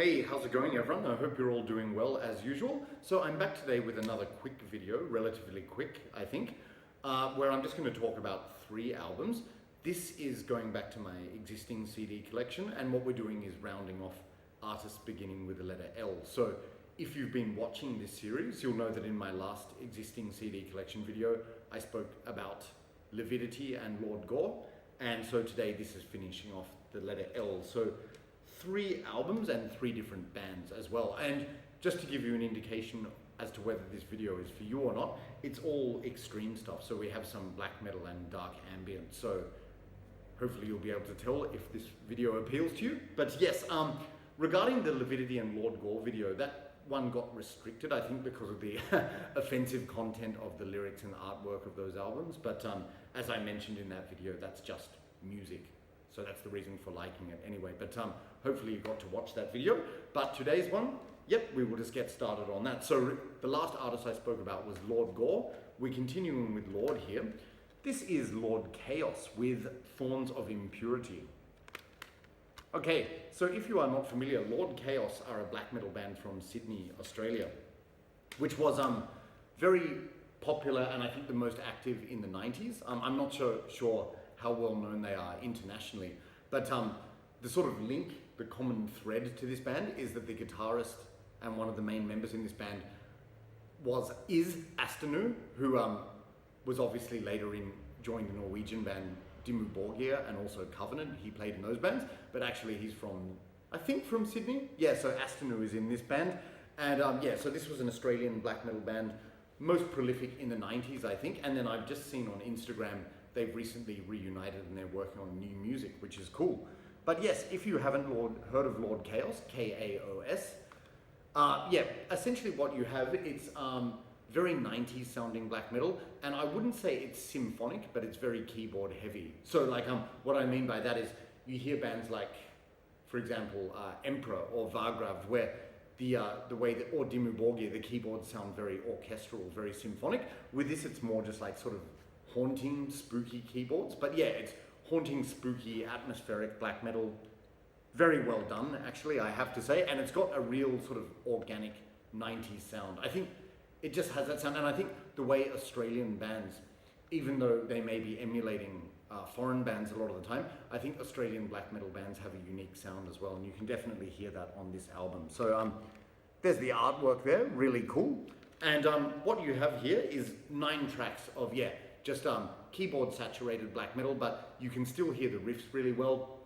Hey, how's it going everyone? I hope you're all doing well as usual. So I'm back today with another quick video, relatively quick I think, where I'm just going to talk about 3 albums. This is going back to my existing CD collection, and what we're doing is rounding off artists beginning with the letter L. So if you've been watching this series, you'll know that in my last existing CD collection video I spoke about Lividity and Lord Gore, and so today this is finishing off the letter L. So 3 albums and 3 different bands as well. And just to give you an indication as to whether this video is for you or not, it's all extreme stuff. So we have some black metal and dark ambient. So hopefully you'll be able to tell if this video appeals to you. But yes, regarding the Lividity and Lord Gore video, that one got restricted, I think, because of the offensive content of the lyrics and artwork of those albums. But as I mentioned in that video, that's just music. So that's the reason for liking it anyway. But hopefully you got to watch that video. But today's one, yep, we will just get started on that. So the last artist I spoke about was Lord Gore. We're continuing with Lord here. This is Lord KAOS with Thorns of Impurity. Okay, so if you are not familiar, Lord KAOS are a black metal band from Sydney, Australia, which was very popular and I think the most active in the 90s. I'm not sure how well known they are internationally, but the sort of link, the common thread to this band is that the guitarist and one of the main members in this band is Astanu, who was obviously later joined the Norwegian band Dimmu Borgir and also Covenant. He played in those bands, but actually he's I think from Sydney. Yeah, so Astanu is in this band, and yeah, so this was an Australian black metal band, most prolific in the 90s, I think, and then I've just seen on Instagram they've recently reunited and they're working on new music, which is cool. But yes, if you haven't heard of Lord KAOS, K-A-O-S, yeah, essentially what you have, it's very 90s sounding black metal, and I wouldn't say it's symphonic, but it's very keyboard heavy. So like, what I mean by that is you hear bands like, for example, Emperor or Vargrav, where the way that, or Dimmu Borgir, the keyboards sound very orchestral, very symphonic. With this, it's more just like sort of haunting, spooky keyboards. But yeah, it's haunting, spooky, atmospheric black metal. Very well done, actually, I have to say. And it's got a real sort of organic 90s sound. I think it just has that sound. And I think the way Australian bands, even though they may be emulating foreign bands a lot of the time, I think Australian black metal bands have a unique sound as well. And you can definitely hear that on this album. So there's the artwork there, really cool. And what you have here is 9 tracks of, yeah, just keyboard saturated black metal, but you can still hear the riffs really well.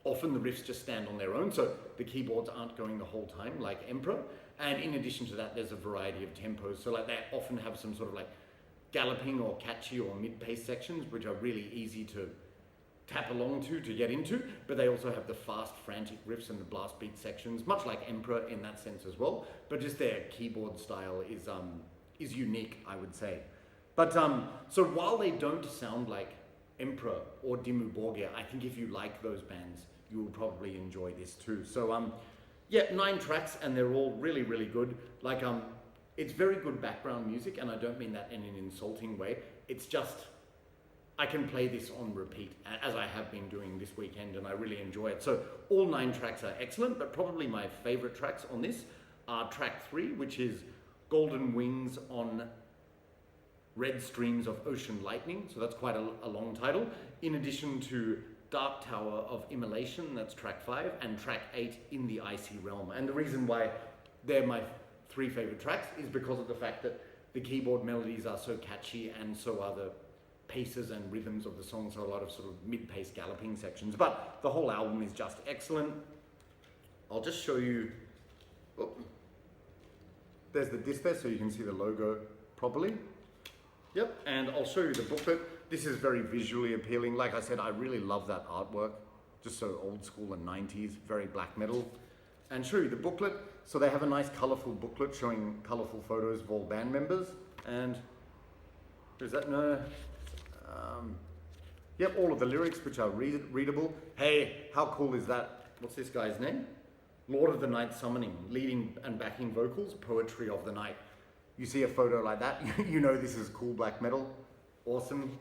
Often the riffs just stand on their own, so the keyboards aren't going the whole time like Emperor. And in addition to that, there's a variety of tempos. So like they often have some sort of like galloping or catchy or mid-pace sections, which are really easy to tap along to get into, but they also have the fast, frantic riffs and the blast beat sections, much like Emperor in that sense as well. But just their keyboard style is unique, I would say. But so while they don't sound like Emperor or Dimmu Borgir, I think if you like those bands, you will probably enjoy this too. So yeah, 9 tracks and they're all really, really good. Like it's very good background music, and I don't mean that in an insulting way. It's just, I can play this on repeat, as I have been doing this weekend, and I really enjoy it. So all 9 tracks are excellent, but probably my favorite tracks on this are track 3, which is Golden Wings on Red Streams of Ocean Lightning, so that's quite a long title, in addition to Dark Tower of Immolation, that's track 5, and track 8, In the Icy Realm. And the reason why they're my 3 favorite tracks is because of the fact that the keyboard melodies are so catchy, and so are the paces and rhythms of the songs, so a lot of sort of mid-pace galloping sections. But the whole album is just excellent. I'll just show you, there's the disc there, so you can see the logo properly. Yep, and I'll show you the booklet. This is very visually appealing. Like I said, I really love that artwork. Just so old school and 90s, very black metal. And show you the booklet. So they have a nice colorful booklet showing colorful photos of all band members. And is that, no? Yep, all of the lyrics, which are readable. Hey, how cool is that? What's this guy's name? Lord of the Night Summoning, leading and backing vocals, Poetry of the Night. You see a photo like that, you know this is cool black metal. Awesome.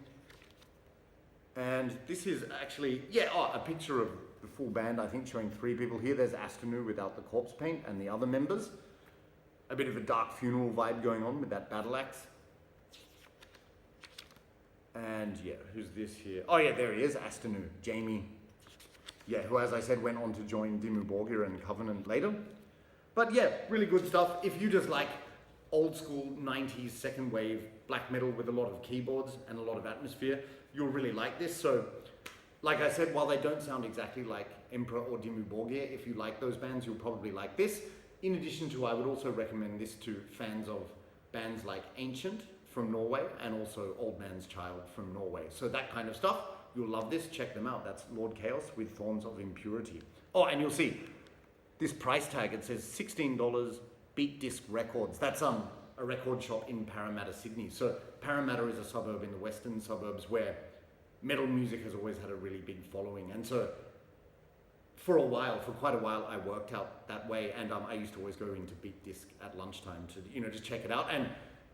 And this is actually, yeah, a picture of the full band, I think, showing 3 people here. There's Astanu without the corpse paint and the other members. A bit of a dark funeral vibe going on with that battle axe. And yeah, who's this here? Oh yeah, there he is, Astanu, Jamie. Yeah, who, as I said, went on to join Dimmu Borgir and Covenant later. But yeah, really good stuff. If you just like old school 90s second wave black metal with a lot of keyboards and a lot of atmosphere, you'll really like this. So, like I said, while they don't sound exactly like Emperor or Dimmu Borgir, if you like those bands, you'll probably like this. In addition to, I would also recommend this to fans of bands like Ancient from Norway and also Old Man's Child from Norway. So that kind of stuff, you'll love this. Check them out. That's Lord KAOS with Thorns of Impurity. Oh, and you'll see this price tag. It says $16 Beat Disc Records. That's a record shop in Parramatta, Sydney. So Parramatta is a suburb in the western suburbs where metal music has always had a really big following. And so for quite a while, I worked out that way, and I used to always go into Beat Disc at lunchtime to, just check it out. And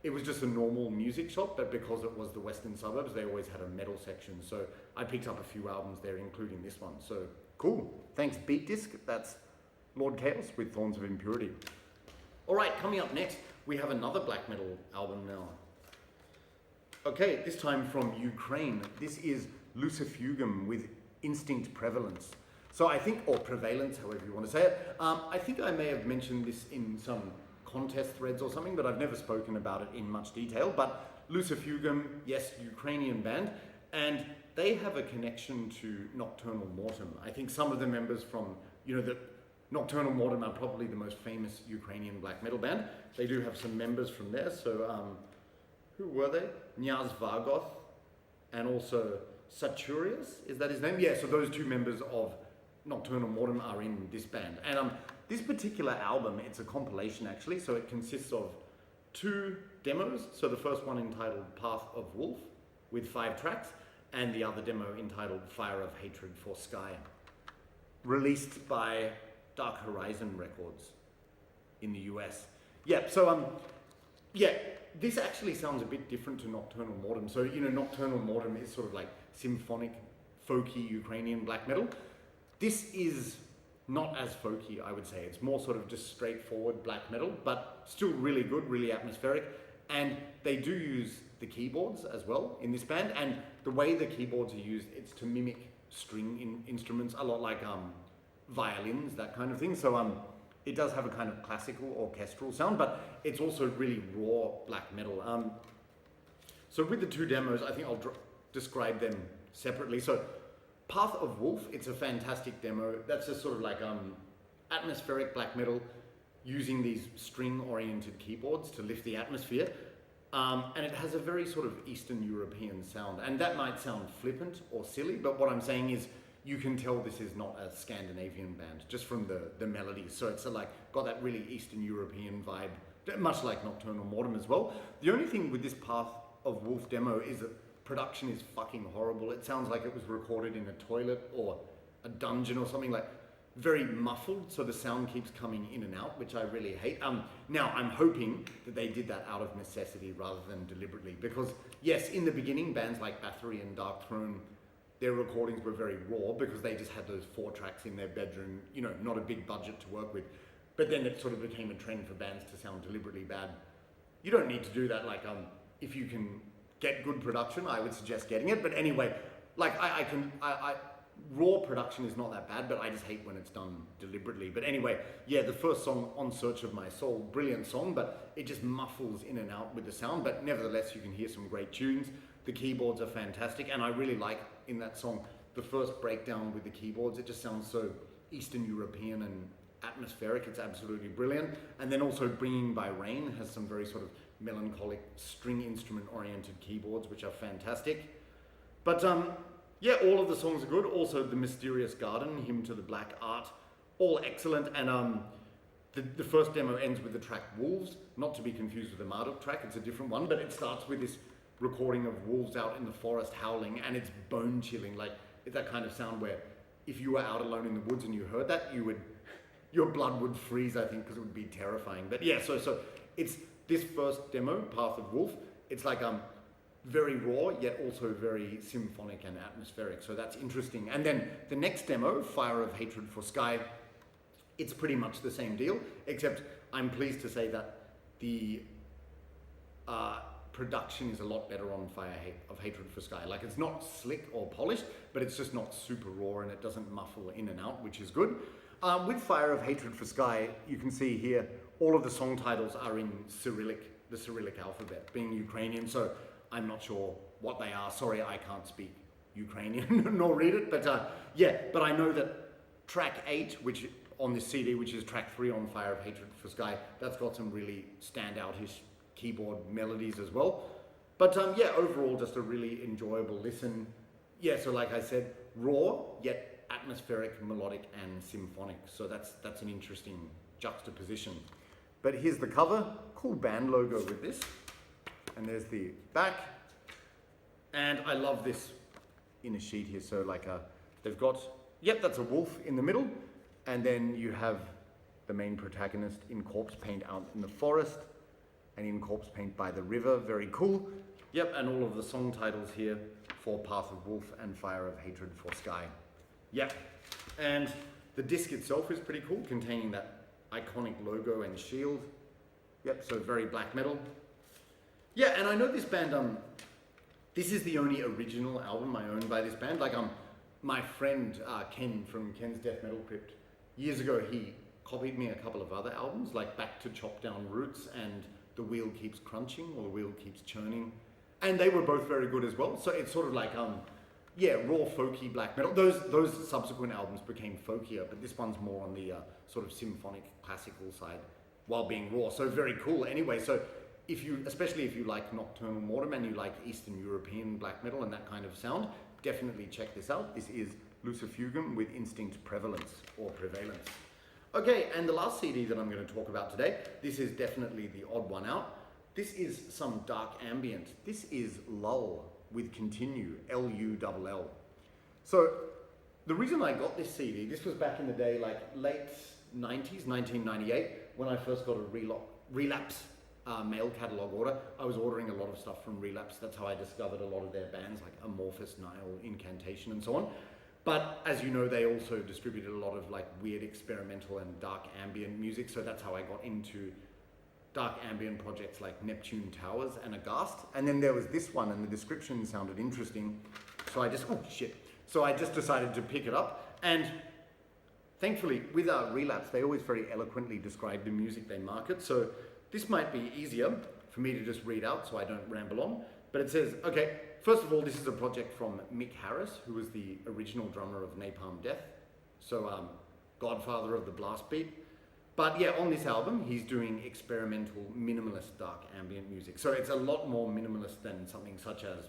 it was just a normal music shop, but because it was the western suburbs, they always had a metal section. So I picked up a few albums there, including this one. So cool. Thanks, Beat Disc. That's Lord KAOS with Thorns of Impurity. All right, coming up next, we have another black metal album now. Okay, this time from Ukraine. This is LUCIFUGUM with Instinct Prevalence. So I think, or Prevalence, however you want to say it. I think I may have mentioned this in some contest threads or something, but I've never spoken about it in much detail. But LUCIFUGUM, yes, Ukrainian band, and they have a connection to Nocturnal Mortem. I think some of the members from, the Nocturnal Mortem are probably the most famous Ukrainian black metal band. They do have some members from there. So who were they? Knyaz Vargoth and also Saturius, is that his name? Yeah, so those 2 members of Nocturnal Mortem are in this band. And this particular album, it's a compilation actually, so it consists of 2 demos. So the first one entitled Path of Wolf with 5 tracks, and the other demo entitled Fire of Hatred for Sky, released by Dark Horizon Records in the US. Yeah, so this actually sounds a bit different to Nocturnal Mortem. So, Nocturnal Mortem is sort of like symphonic, folky Ukrainian black metal. This is not as folky, I would say. It's more sort of just straightforward black metal, but still really good, really atmospheric. And they do use the keyboards as well in this band. And the way the keyboards are used, it's to mimic string instruments, a lot like violins, that kind of thing. So it does have a kind of classical orchestral sound, but it's also really raw black metal. So with the 2 demos, I think I'll describe them separately. So Path of Wolf, it's a fantastic demo. That's just sort of like atmospheric black metal using these string-oriented keyboards to lift the atmosphere. And it has a very sort of Eastern European sound. And that might sound flippant or silly, but what I'm saying is you can tell this is not a Scandinavian band, just from the melodies. So it's got that really Eastern European vibe, much like Nocturnal Mortem as well. The only thing with this Path of Wolf demo is that production is fucking horrible. It sounds like it was recorded in a toilet or a dungeon or something, like very muffled, so the sound keeps coming in and out, which I really hate. Now, I'm hoping that they did that out of necessity rather than deliberately, because yes, in the beginning, bands like Bathory and Dark Throne, their recordings were very raw because they just had those 4 tracks in their bedroom, not a big budget to work with. But then it sort of became a trend for bands to sound deliberately bad. You don't need to do that. If you can get good production, I would suggest getting it. But anyway, raw production is not that bad, but I just hate when it's done deliberately. But anyway, yeah, the first song, On Search of My Soul, brilliant song, but it just muffles in and out with the sound. But nevertheless, you can hear some great tunes. The keyboards are fantastic, and I really like in that song the first breakdown with the keyboards. It just sounds so Eastern European and atmospheric. It's absolutely brilliant. And then also Bringing by Rain has some very sort of melancholic string instrument oriented keyboards, which are fantastic. But yeah, all of the songs are good. Also The Mysterious Garden, Hymn to the Black Art, all excellent. And the first demo ends with the track Wolves, not to be confused with the Marduk track, it's a different one, but it starts with this recording of wolves out in the forest howling, and it's bone chilling. It's that kind of sound where if you were out alone in the woods and you heard that, your blood would freeze, I think, because it would be terrifying. But yeah, so it's this first demo, Path of Wolf. It's like very raw, yet also very symphonic and atmospheric. So that's interesting. And then the next demo, Fire of Hatred for Sky, it's pretty much the same deal, except I'm pleased to say that the production is a lot better on Fire of Hatred for Sky. Like, it's not slick or polished, but it's just not super raw and it doesn't muffle in and out, which is good. With Fire of Hatred for Sky, you can see here, all of the song titles are in Cyrillic, the Cyrillic alphabet, being Ukrainian, so I'm not sure what they are. Sorry, I can't speak Ukrainian nor read it, but yeah, but I know that track 8, which on this CD, which is track 3 on Fire of Hatred for Sky, that's got some really standout-ish keyboard melodies as well. But yeah, overall, just a really enjoyable listen. Yeah, so like I said, raw, yet atmospheric, melodic, and symphonic. So that's an interesting juxtaposition. But here's the cover, cool band logo with this. And there's the back. And I love this inner sheet here. So like they've got, yep, that's a wolf in the middle. And then you have the main protagonist in corpse paint out in the forest and in corpse paint by the river. Very cool. Yep, and all of the song titles here for Path of Wolf and Fire of Hatred for Sky. Yep, and the disc itself is pretty cool, containing that iconic logo and shield. Yep, so very black metal. Yeah, and I know this band, this is the only original album I own by this band. Like, my friend Ken from Ken's Death Metal Crypt, years ago he copied me a couple of other albums, like Back to Chop Down Roots and The Wheel Keeps Crunching, or The Wheel Keeps Churning. And they were both very good as well. So it's sort of like, yeah, raw folky black metal. Those subsequent albums became folkier, but this one's more on the sort of symphonic classical side while being raw. So very cool. Anyway, so especially if you like Nocturnal Mortem and you like Eastern European black metal and that kind of sound, definitely check this out. This is Lucifugum with Instinct Prevalence or Prevalence. Okay, and the last CD that I'm going to talk about today, this is definitely the odd one out. This is some dark ambient. This is LULL with Continue, L-U-L-L. So the reason I got this CD, this was back in the day, like late 90s, 1998, when I first got a Relapse mail catalog order. I was ordering a lot of stuff from Relapse. That's how I discovered a lot of their bands like Amorphous, Nile, Incantation, and so on. But as you know, they also distributed a lot of like weird experimental and dark ambient music. So that's how I got into dark ambient projects like Neptune Towers and Aghast. And then there was this one and the description sounded interesting. So I just decided to pick it up. And thankfully with Relapse, they always very eloquently describe the music they market. So this might be easier for me to just read out so I don't ramble on. But it says, okay, first of all, this is a project from Mick Harris, who was the original drummer of Napalm Death. So godfather of the blast beat. But yeah, on this album, he's doing experimental, minimalist, dark ambient music. So it's a lot more minimalist than something such as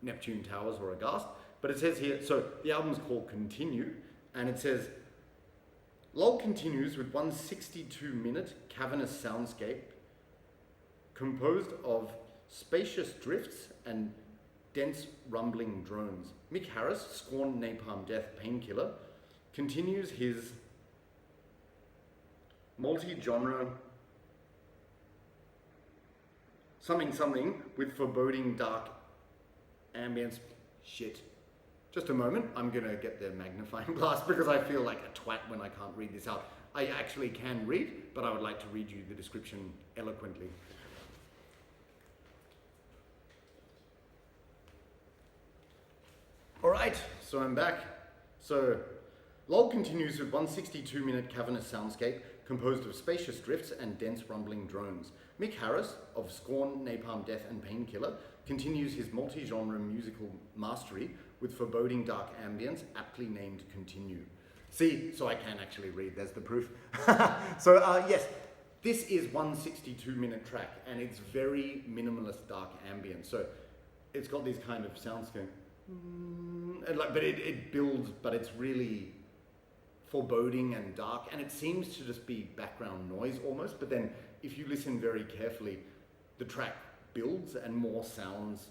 Neptune Towers or Aghast. But it says here, so the album's called Continue, and it says, LULL continues with one 62-minute cavernous soundscape composed of spacious drifts and dense rumbling drones. Mick Harris, scorned Napalm Death painkiller, continues his multi-genre something with foreboding dark ambience. Shit. Just a moment, I'm gonna get the magnifying glass because I feel like a twat when I can't read this out. I actually can read, but I would like to read you the description eloquently. All right, so I'm back. So, LULL continues with one 62-minute cavernous soundscape composed of spacious drifts and dense rumbling drones. Mick Harris, of Scorn, Napalm Death and Painkiller, continues his multi-genre musical mastery with foreboding dark ambience, aptly named Continue. See, so I can actually read, there's the proof. So yes, this is one 62-minute track and it's very minimalist dark ambient. So it's got these kind of sounds going, but it builds, but it's really foreboding and dark, and it seems to just be background noise almost, but then if you listen very carefully, the track builds and more sounds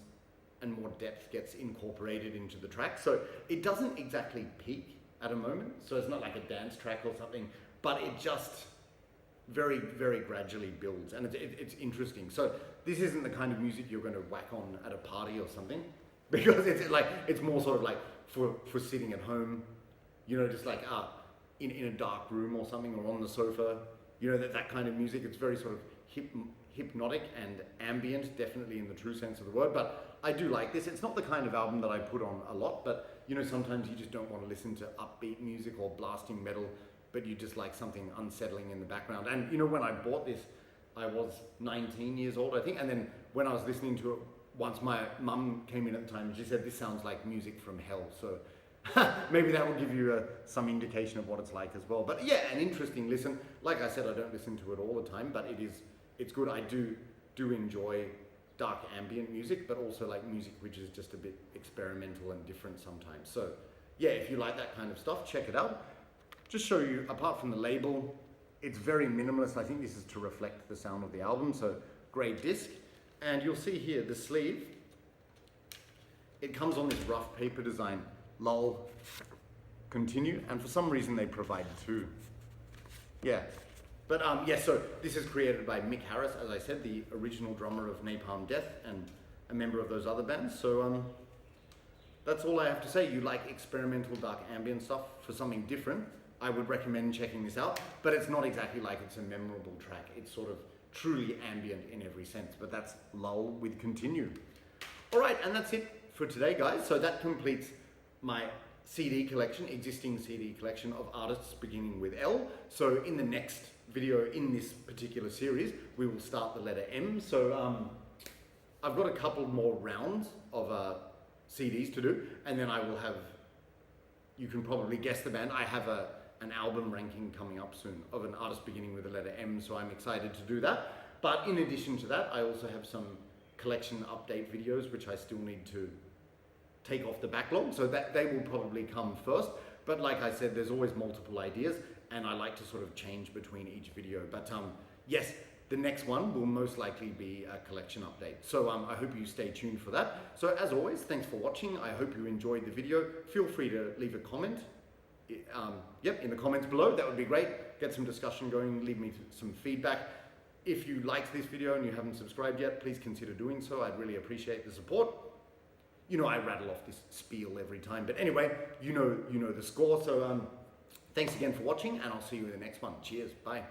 and more depth gets incorporated into the track. So it doesn't exactly peak at a moment, so it's not like a dance track or something, but it just very, very gradually builds, and it's interesting. So this isn't the kind of music you're going to whack on at a party or something, because it's more sort of like for sitting at home, you know, just like in a dark room or something, or on the sofa, you know, that kind of music. It's very sort of hypnotic and ambient, definitely in the true sense of the word. But I do like this. It's not the kind of album that I put on a lot, but you know, sometimes you just don't want to listen to upbeat music or blasting metal, but you just like something unsettling in the background. And you know, when I bought this, I was 19 years old, I think. And then when I was listening to it, once my mum came in at the time, and she said, "This sounds like music from hell." So maybe that will give you some indication of what it's like as well. But yeah, an interesting listen. Like I said, I don't listen to it all the time, but it's good. I do enjoy dark ambient music, but also like music which is just a bit experimental and different sometimes. So yeah, if you like that kind of stuff, check it out. Just show you, apart from the label, it's very minimalist. I think this is to reflect the sound of the album. So grey disc, and you'll see here the sleeve. It comes on this rough paper design, LULL, continue, and for some reason they provide two. Yeah. But yeah, so this is created by Mick Harris, as I said, the original drummer of Napalm Death and a member of those other bands. So that's all I have to say. You like experimental dark ambient stuff for something different, I would recommend checking this out. But it's not exactly like it's a memorable track. It's sort of truly ambient in every sense. But that's LULL with Continue. All right, and that's it for today, guys. So that completes my CD collection, existing CD collection of artists beginning with L. So in the next video in this particular series, we will start the letter M. So I've got a couple more rounds of CDs to do, and then I will have, you can probably guess the band, I have an album ranking coming up soon of an artist beginning with the letter M, so I'm excited to do that. But in addition to that, I also have some collection update videos which I still need to take off the backlog, so that they will probably come first. But like I said, there's always multiple ideas, and I like to sort of change between each video. But yes, the next one will most likely be a collection update. So I hope you stay tuned for that. So as always, thanks for watching. I hope you enjoyed the video. Feel free to leave a comment. In the comments below, that would be great. Get some discussion going, leave me some feedback. If you liked this video and you haven't subscribed yet, please consider doing so. I'd really appreciate the support. You know I rattle off this spiel every time, but anyway, you know the score. So thanks again for watching, and I'll see you in the next one. Cheers, bye.